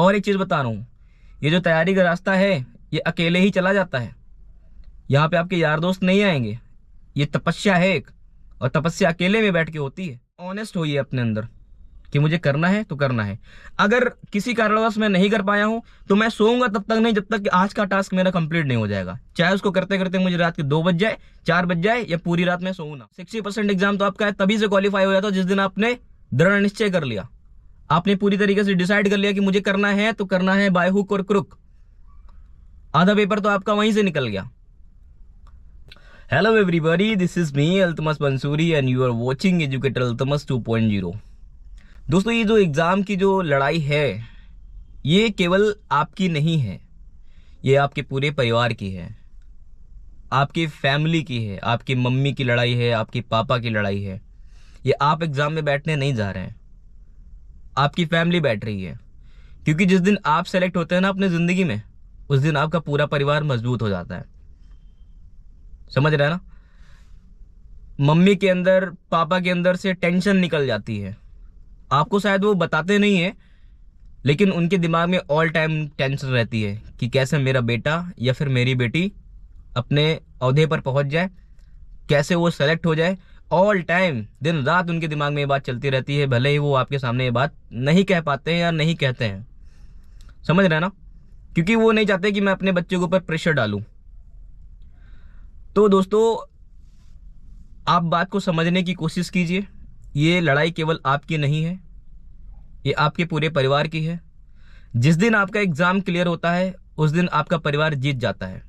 और एक चीज़ बता रहा हूँ, ये जो तैयारी का रास्ता है ये अकेले ही चला जाता है। यहाँ पे आपके यार दोस्त नहीं आएंगे। ये तपस्या है एक, और तपस्या अकेले में बैठ के होती है। ऑनेस्ट होइए अपने अंदर कि मुझे करना है तो करना है। अगर किसी कारणवश मैं नहीं कर पाया हूं तो मैं सोऊंगा तब तक नहीं जब तक कि आज का टास्क मेरा कंप्लीट नहीं हो जाएगा। चाहे उसको करते करते मुझे रात के 2 बज जाए, 4 बज जाए, या पूरी रात में सोऊं ना। 60% एग्जाम तो आपका तभी से क्वालिफाई हो जाता जिस दिन आपने दृढ़ निश्चय कर लिया, आपने पूरी तरीके से डिसाइड कर लिया कि मुझे करना है तो करना है, बाय हुक और क्रुक। आधा पेपर तो आपका वहीं से निकल गया। Hello everybody, this is me Altamas Mansuri and you are watching educator Altamas 2.0। दोस्तों, ये जो एग्ज़ाम की जो लड़ाई है ये केवल आपकी नहीं है, ये आपके पूरे परिवार की है, आपकी फैमिली की है। आपकी मम्मी की लड़ाई है, आपके पापा की लड़ाई है। ये आप एग्ज़ाम में बैठने नहीं जा रहे हैं, आपकी फैमिली बैठ रही है। क्योंकि जिस दिन आप सेलेक्ट होते हैं ना अपने ज़िंदगी में, उस दिन आपका पूरा परिवार मजबूत हो जाता है। समझ रहे हैं ना? मम्मी के अंदर, पापा के अंदर से टेंशन निकल जाती है। आपको शायद वो बताते नहीं है, लेकिन उनके दिमाग में ऑल टाइम टेंशन रहती है कि कैसे मेरा बेटा या फिर मेरी बेटी अपने ओहदे पर पहुंच जाए, कैसे वो सेलेक्ट हो जाए। ऑल टाइम दिन रात उनके दिमाग में ये बात चलती रहती है, भले ही वो आपके सामने ये बात नहीं कह पाते हैं या नहीं कहते हैं। समझ रहे हैं ना? क्योंकि वो नहीं चाहते कि मैं अपने बच्चे के ऊपर प्रेशर डालूं। तो दोस्तों, आप बात को समझने की कोशिश कीजिए। ये लड़ाई केवल आपकी नहीं है, ये आपके पूरे परिवार की है। जिस दिन आपका एग्जाम क्लियर होता है उस दिन आपका परिवार जीत जाता है।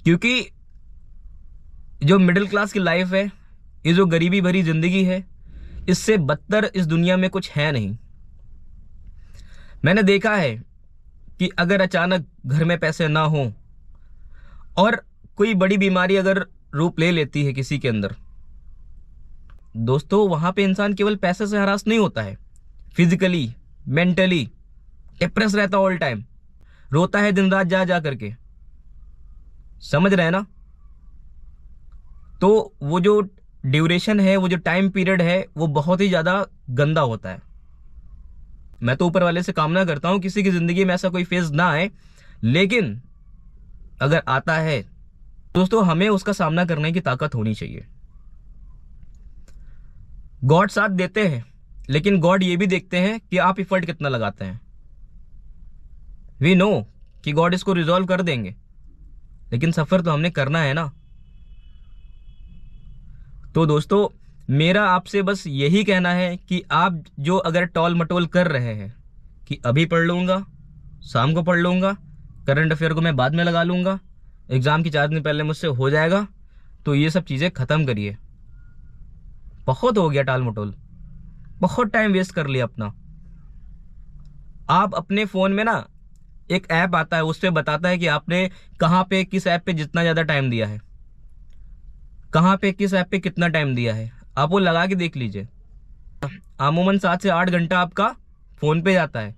क्योंकि जो मिडिल क्लास की लाइफ है, ये जो गरीबी भरी जिंदगी है, इससे बदतर इस दुनिया में कुछ है नहीं। मैंने देखा है कि अगर अचानक घर में पैसे ना हो और कोई बड़ी बीमारी अगर रूप ले लेती है किसी के अंदर, दोस्तों वहां पे इंसान केवल पैसे से हरास नहीं होता है, फिजिकली, मेंटली डिप्रेस रहता ऑल टाइम, रोता है दिन रात जा जा करके। समझ रहे हैं ना? तो वो जो ड्यूरेशन है, वो जो टाइम पीरियड है, वो बहुत ही ज्यादा गंदा होता है। मैं तो ऊपर वाले से कामना करता हूं किसी की जिंदगी में ऐसा कोई फेज ना आए, लेकिन अगर आता है दोस्तों, हमें उसका सामना करने की ताकत होनी चाहिए। गॉड साथ देते हैं, लेकिन गॉड ये भी देखते हैं कि आप एफर्ट कितना लगाते हैं। वी नो कि गॉड इसको रिजॉल्व कर देंगे, लेकिन सफर तो हमने करना है ना। तो दोस्तों, मेरा आपसे बस यही कहना है कि आप जो अगर टॉल मटोल कर रहे हैं कि अभी पढ़ लूंगा, शाम को पढ़ लूंगा, करंट अफेयर को मैं बाद में लगा लूंगा, एग्जाम की 4 दिन पहले मुझसे हो जाएगा, तो ये सब चीजें खत्म करिए। बहुत हो गया टाल मटोल, बहुत टाइम वेस्ट कर लिया अपना। आप अपने फोन में ना एक ऐप आता है, उस पर बताता है कि आपने कहाँ पे, किस ऐप पे जितना ज्यादा टाइम दिया है, कहाँ पे किस ऐप पे कितना टाइम दिया है। आप वो लगा के देख लीजिए। अमूमन 7 से 8 घंटा आपका फोन पे जाता है।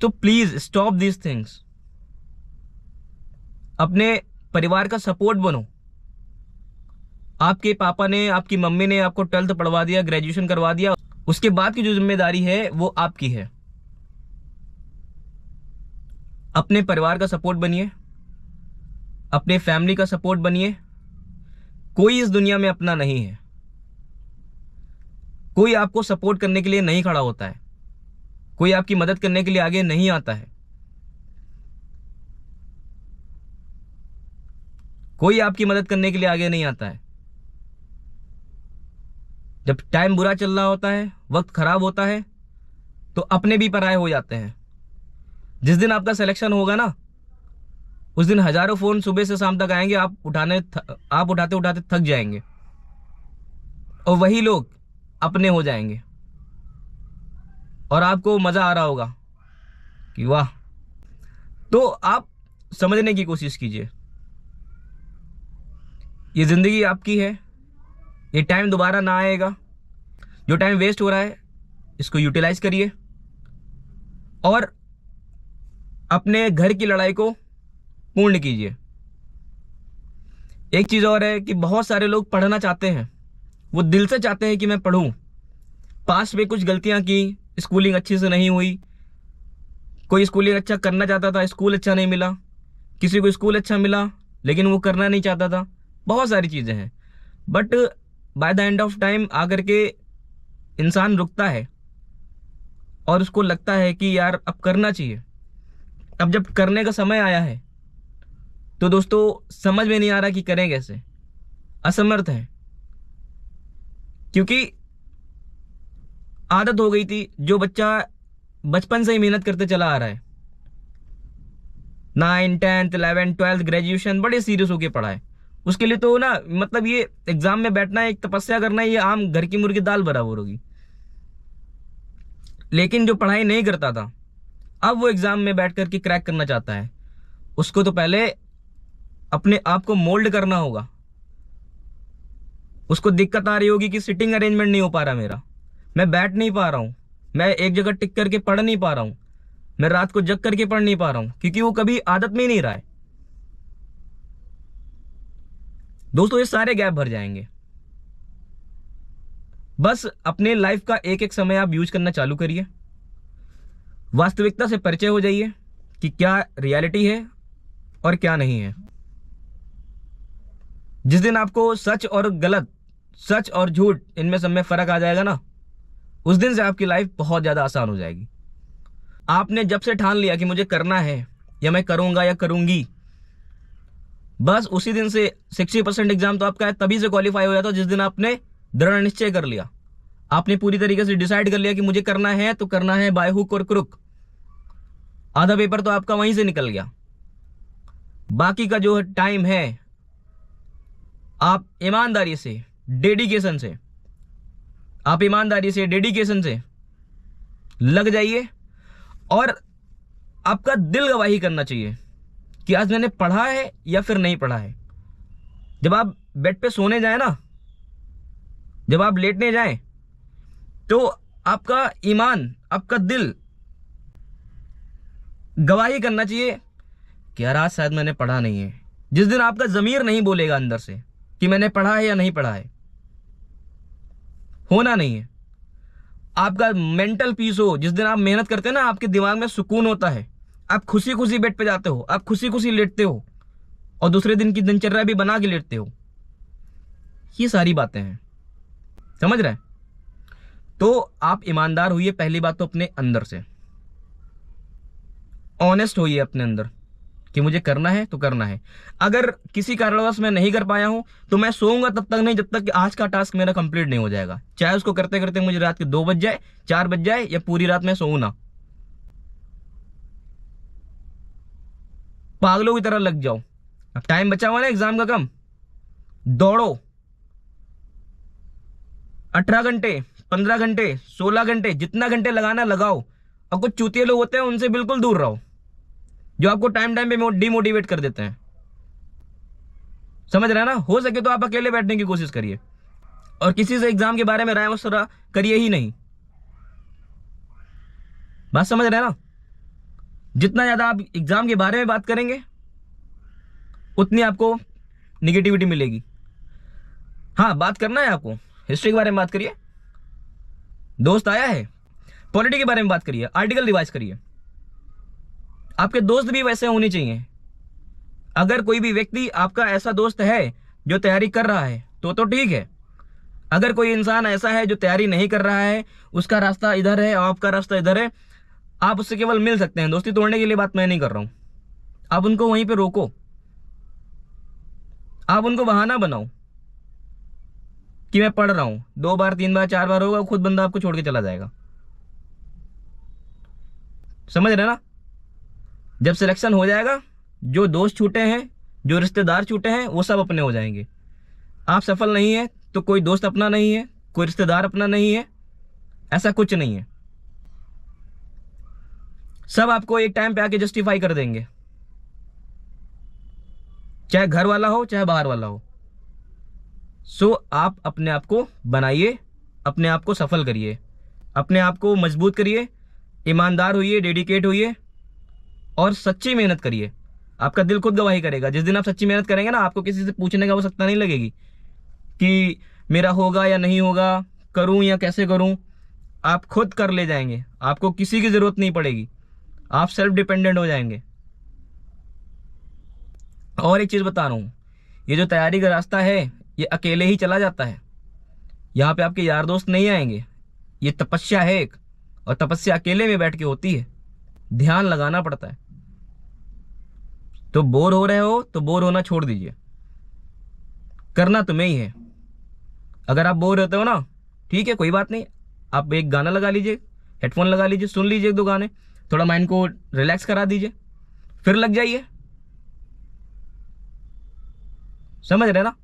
तो प्लीज स्टॉप दीज थिंग्स। अपने परिवार का सपोर्ट बनो। आपके पापा ने, आपकी मम्मी ने आपको 12th पढ़वा दिया, ग्रेजुएशन करवा दिया, उसके बाद की जो जिम्मेदारी है वो आपकी है। अपने परिवार का सपोर्ट बनिए, अपने फैमिली का सपोर्ट बनिए। कोई इस दुनिया में अपना नहीं है, कोई आपको सपोर्ट करने के लिए नहीं खड़ा होता है, कोई आपकी मदद करने के लिए आगे नहीं आता है, कोई आपकी मदद करने के लिए आगे नहीं आता है। जब टाइम बुरा चल रहा होता है, वक्त खराब होता है, तो अपने भी पराये हो जाते हैं। जिस दिन आपका सिलेक्शन होगा ना, उस दिन हजारों फोन सुबह से शाम तक आएंगे, आप उठाते उठाते थक जाएंगे, और वही लोग अपने हो जाएंगे, और आपको मजा आ रहा होगा कि वाह। तो आप समझने की कोशिश कीजिए, ये जिंदगी आपकी है, ये टाइम दोबारा ना आएगा। जो टाइम वेस्ट हो रहा है इसको यूटिलाइज करिए, और अपने घर की लड़ाई को पूर्ण कीजिए। एक चीज और है कि बहुत सारे लोग पढ़ना चाहते हैं, वो दिल से चाहते हैं कि मैं पढूं, पास्ट में कुछ गलतियां की, स्कूलिंग अच्छी से नहीं हुई, कोई स्कूलिंग अच्छा करना चाहता था, स्कूल अच्छा नहीं मिला, किसी को स्कूल अच्छा मिला लेकिन वो करना नहीं चाहता था, बहुत सारी चीज़ें हैं। But by the end of time आकर के इंसान रुकता है और उसको लगता है कि यार अब करना चाहिए। अब जब करने का समय आया है तो दोस्तों समझ में नहीं आ रहा कि करें कैसे, असमर्थ है, क्योंकि आदत हो गई थी। जो बच्चा बचपन से ही मेहनत करते चला आ रहा है, 9, 10, 11, 12 ग्रेजुएशन बड़े सीरियस होके पढ़ा है, उसके लिए तो ना मतलब ये एग्जाम में बैठना है, एक तपस्या करना है, ये आम घर की मुर्गी दाल बराबर होगी। लेकिन जो पढ़ाई नहीं करता था, अब वो एग्जाम में बैठ करके क्रैक करना चाहता है, उसको तो पहले अपने आप को मोल्ड करना होगा। उसको दिक्कत आ रही होगी कि सिटिंग अरेंजमेंट नहीं हो पा रहा मेरा, मैं बैठ नहीं पा रहा हूं, मैं एक जगह टिक करके पढ़ नहीं पा रहा हूं, मैं रात को जग करके पढ़ नहीं पा रहा हूं, क्योंकि वो कभी आदत में ही नहीं रहा है। दोस्तों ये सारे गैप भर जाएंगे। बस अपने लाइफ का एक एक समय आप यूज करना चालू करिए, वास्तविकता से परिचय हो जाइए कि क्या रियलिटी है और क्या नहीं है। जिस दिन आपको सच और गलत, सच और झूठ, इनमें सब में फर्क आ जाएगा ना, उस दिन से आपकी लाइफ बहुत ज्यादा आसान हो जाएगी। आपने जब से ठान लिया कि मुझे करना है या मैं करूंगा या करूंगी, बस उसी दिन से 60% एग्जाम तो आपका तभी से क्वालिफाई हो जाता जिस दिन आपने दृढ़ निश्चय कर लिया, आपने पूरी तरीके से डिसाइड कर लिया कि मुझे करना है तो करना है, बाय हुक और क्रुक। आधा पेपर तो आपका वहीं से निकल गया। बाकी का जो टाइम है आप ईमानदारी से, डेडिकेशन से, आप ईमानदारी से, डेडिकेशन से लग जाइए और आपका दिल गवाही करना चाहिए कि आज मैंने पढ़ा है या फिर नहीं पढ़ा है। जब आप बेड पे सोने जाए ना, जब आप लेटने जाएं, तो आपका ईमान, आपका दिल गवाही करना चाहिए कि यार आज शायद मैंने पढ़ा नहीं है। जिस दिन आपका ज़मीर नहीं बोलेगा अंदर से कि मैंने पढ़ा है या नहीं पढ़ा है, होना नहीं है। आपका मेंटल पीस हो, जिस दिन आप मेहनत करते हैं ना, आपके दिमाग में सुकून होता है, आप खुशी खुशी बेड पे जाते हो, आप खुशी खुशी लेटते हो और दूसरे दिन की दिनचर्या भी बना के लेटते हो। ये सारी बातें हैं, समझ रहे हैं? तो आप ईमानदार होइए, पहली बात तो अपने अंदर से ऑनेस्ट होइए अपने अंदर कि मुझे करना है तो करना है। अगर किसी कारणवश मैं नहीं कर पाया हूं तो मैं सोऊंगा तब तक नहीं जब तक कि आज का टास्क मेरा कंप्लीट नहीं हो जाएगा, चाहे उसको करते करते मुझे रात के 2 बज जाए, 4 बज जाए या पूरी रात मैं सोऊं ना। पागलों की तरह लग जाओ। अब टाइम बचा हुआ ना एग्जाम का कम, दौड़ो। 18 घंटे, 15 घंटे, 16 घंटे, जितना घंटे लगाना लगाओ। और कुछ चूतिए लोग होते हैं उनसे बिल्कुल दूर रहो, जो आपको टाइम टाइम पे डिमोटिवेट कर देते हैं। समझ रहे हैं ना? हो सके तो आप अकेले बैठने की कोशिश करिए और किसी से एग्जाम के बारे में राय मशवरा करिए ही नहीं। बात समझ रहे हैं ना? जितना ज्यादा आप एग्जाम के बारे में बात करेंगे उतनी आपको निगेटिविटी मिलेगी। हाँ, बात करना है आपको, हिस्ट्री के बारे में बात करिए, दोस्त आया है, पॉलिटी के बारे में बात करिए, आर्टिकल रिवाइज करिए। आपके दोस्त भी वैसे होने चाहिए। अगर कोई भी व्यक्ति आपका ऐसा दोस्त है जो तैयारी कर रहा है तो ठीक है। अगर कोई इंसान ऐसा है जो तैयारी नहीं कर रहा है, उसका रास्ता इधर है और आपका रास्ता इधर है, आप उससे केवल मिल सकते हैं। दोस्ती तोड़ने के लिए बात मैं नहीं कर रहा हूं। आप उनको वहीं पे रोको, आप उनको बहाना बनाओ कि मैं पढ़ रहा हूं। 2 बार, 3 बार, 4 बार होगा, खुद बंदा आपको छोड़ के चला जाएगा। समझ रहे ना? जब सिलेक्शन हो जाएगा, जो दोस्त छूटे हैं, जो रिश्तेदार छूटे हैं, वो सब अपने हो जाएंगे। आप सफल नहीं है तो कोई दोस्त अपना नहीं है, कोई रिश्तेदार अपना नहीं है, ऐसा कुछ नहीं है। सब आपको एक टाइम पे आके जस्टिफाई कर देंगे, चाहे घर वाला हो चाहे बाहर वाला हो। सो आप अपने आप को बनाइए, अपने आप को सफल करिए, अपने आप को मजबूत करिए, ईमानदार होइए, डेडिकेट होइए और सच्ची मेहनत करिए। आपका दिल खुद गवाही करेगा। जिस दिन आप सच्ची मेहनत करेंगे ना, आपको किसी से पूछने का आवश्यकता नहीं लगेगी कि मेरा होगा या नहीं होगा, करूं या कैसे करूं। आप खुद कर ले जाएंगे, आपको किसी की ज़रूरत नहीं पड़ेगी, आप सेल्फ डिपेंडेंट हो जाएंगे। और एक चीज़ बता रहा हूँ, ये जो तैयारी का रास्ता है ये अकेले ही चला जाता है। यहाँ पे आपके यार दोस्त नहीं आएंगे। ये तपस्या है एक, और तपस्या अकेले में बैठ के होती है, ध्यान लगाना पड़ता है। तो बोर हो रहे हो तो बोर होना छोड़ दीजिए, करना तुम्हें ही है। अगर आप बोर होते हो ना, ठीक है, कोई बात नहीं, आप एक गाना लगा लीजिए, हेडफोन लगा लीजिए, सुन लीजिए एक दो गाने, थोड़ा माइंड को रिलैक्स करा दीजिए, फिर लग जाइए। समझ रहे ना?